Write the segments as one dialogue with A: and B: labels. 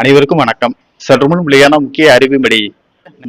A: அனைவருக்கும் வணக்கம். சற்றுமுன் வெளியான முக்கிய அறிவின்படி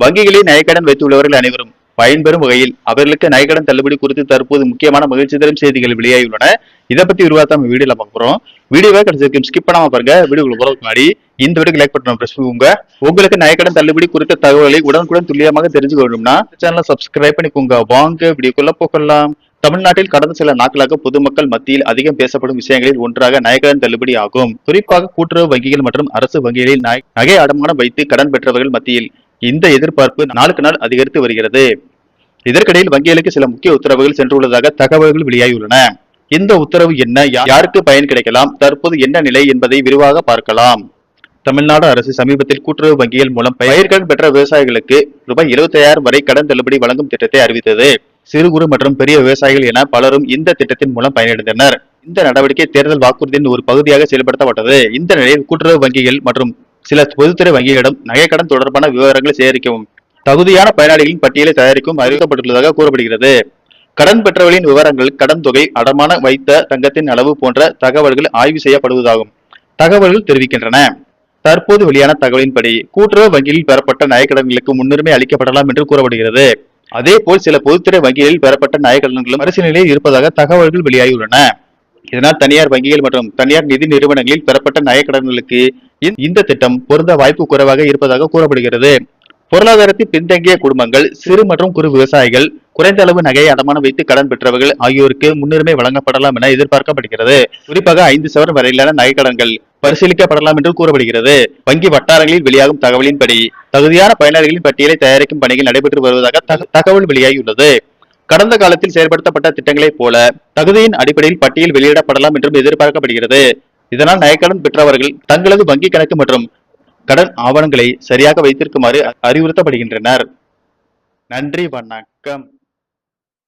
A: வங்கிகளில் நகைக்கடன் வைத்துள்ளவர்கள் அனைவரும் பயன்பெறும் வகையில் அவர்களுக்கு நகைக்கடன் தள்ளுபடி குறித்து தற்போது முக்கியமான மகிழ்ச்சி தரும் செய்திகள் வெளியாகியுள்ளன. இதை பத்தி விரிவாக நம்ம வீடியோல பார்க்க போறோம். வீடியோவை கடைசி ஸ்கிப் பண்ணாம பாருங்க. வீடியோக்குள்ள போறதுக்கு முன்னாடி இந்த வீடியோக்கு லைக் பட்டன் பிரஸ் பண்ணுங்க. உங்களுக்கு நகைக்கடன் தள்ளுபடி குறித்த தகவல்களை உடனுக்குடன் துல்லியமாக தெரிஞ்சுக்க வேண்டும்னா சேனலை சப்ஸ்கிரைப் பண்ணிக்கோங்க. வாங்க வீடியோக்குள்ள போகலாம். தமிழ்நாட்டில் கடந்த சில நாட்களாக பொதுமக்கள் மத்தியில் அதிகம் பேசப்படும் விஷயங்களில் ஒன்றாக நகைக்கடன் தள்ளுபடி ஆகும். குறிப்பாக கூட்டுறவு வங்கிகள் மற்றும் அரசு வங்கிகளில் நகை அடமானம் வைத்து கடன் பெற்றவர்கள் மத்தியில் இந்த எதிர்பார்ப்பு நாளுக்கு நாள் அதிகரித்து வருகிறது. இதற்கிடையில் வங்கிகளுக்கு சில முக்கிய உத்தரவுகள் சென்றுள்ளதாக தகவல்கள் வெளியாகியுள்ளன. இந்த உத்தரவு என்ன, யாருக்கு பயன் கிடைக்கலாம், தற்போது என்ன நிலை என்பதை விரிவாக பார்க்கலாம். தமிழ்நாடு அரசு சமீபத்தில் கூட்டுறவு வங்கிகள் மூலம் பயிர்கடன் பெற்ற விவசாயிகளுக்கு ரூபாய் 75,000 வரை கடன் தள்ளுபடி வழங்கும் திட்டத்தை அறிவித்தது. சிறு குறு மற்றும் பெரிய விவசாயிகள் என பலரும் இந்த திட்டத்தின் மூலம் பயனடைந்தனர். இந்த நடவடிக்கை தேர்தல் வாக்குறுதியின் ஒரு பகுதியாக செயல்படுத்தப்பட்டது. இந்த நிலையில் கூட்டுறவு வங்கிகள் மற்றும் சில பொதுத்துறை வங்கிகளிடம் நகைக்கடன் தொடர்பான விவரங்களை சேகரிக்கவும் தகுதியான பயனாளிகளின் பட்டியலை தயாரிக்கவும் அறிவிக்கப்பட்டுள்ளதாக கூறப்படுகிறது. கடன் பெற்றவர்களின் விவரங்கள், கடன் தொகை, அடமான வைத்த தங்கத்தின் அளவு போன்ற தகவல்கள் ஆய்வு செய்யப்படுவதாகவும் தகவல்கள் தெரிவிக்கின்றன. தற்போது வெளியான தகவலின்படி கூட்டுறவு வங்கியில் பெறப்பட்ட நகைக்கடன்களுக்கு முன்னுரிமை அளிக்கப்படலாம் என்று கூறப்படுகிறது. அதேபோல் சில பொதுத்துறை வங்கிகளில் பெறப்பட்ட நகைக்கடன்களும் பரிசீலனையில் இருப்பதாக தகவல்கள் வெளியாகியுள்ளன. இதனால் தனியார் வங்கிகள் மற்றும் தனியார் நிதி நிறுவனங்களில் பெறப்பட்ட நகைக்கடன்களுக்கு இந்த திட்டம் பொருந்த வாய்ப்பு குறைவாக இருப்பதாக கூறப்படுகிறது. பொருளாதாரத்தில் பின்தங்கிய குடும்பங்கள், சிறு மற்றும் குறு விவசாயிகள், குறைந்த அளவு நகையை அடமானம் வைத்து கடன் பெற்றவர்கள் ஆகியோருக்கு முன்னுரிமை வழங்கப்படலாம் என எதிர்பார்க்கப்படுகிறது. குறிப்பாக 5 சவரன் வரையிலான நகைக்கடன்கள் பரிசீலிக்கப்படலாம் என்று கூறப்படுகிறது. வங்கி வட்டாரங்களில் வெளியாகும் தகவலின்படி தகுதியான பயனாளிகளின் பட்டியலை தயாரிக்கும் பணிகள் நடைபெற்று வருவதாக தகவல் வெளியாகியுள்ளது. கடந்த காலத்தில் செயல்படுத்தப்பட்ட திட்டங்களைப் போல தகுதியின் அடிப்படையில் பட்டியல் வெளியிடப்படலாம் என்றும் எதிர்பார்க்கப்படுகிறது. இதனால் நகைக்கடன் பெற்றவர்கள் தங்களது வங்கி கணக்கு மற்றும் கடன் ஆவணங்களை சரியாக வைத்திருக்குமாறு அறிவுறுத்தப்படுகின்றனர். நன்றி, வணக்கம்.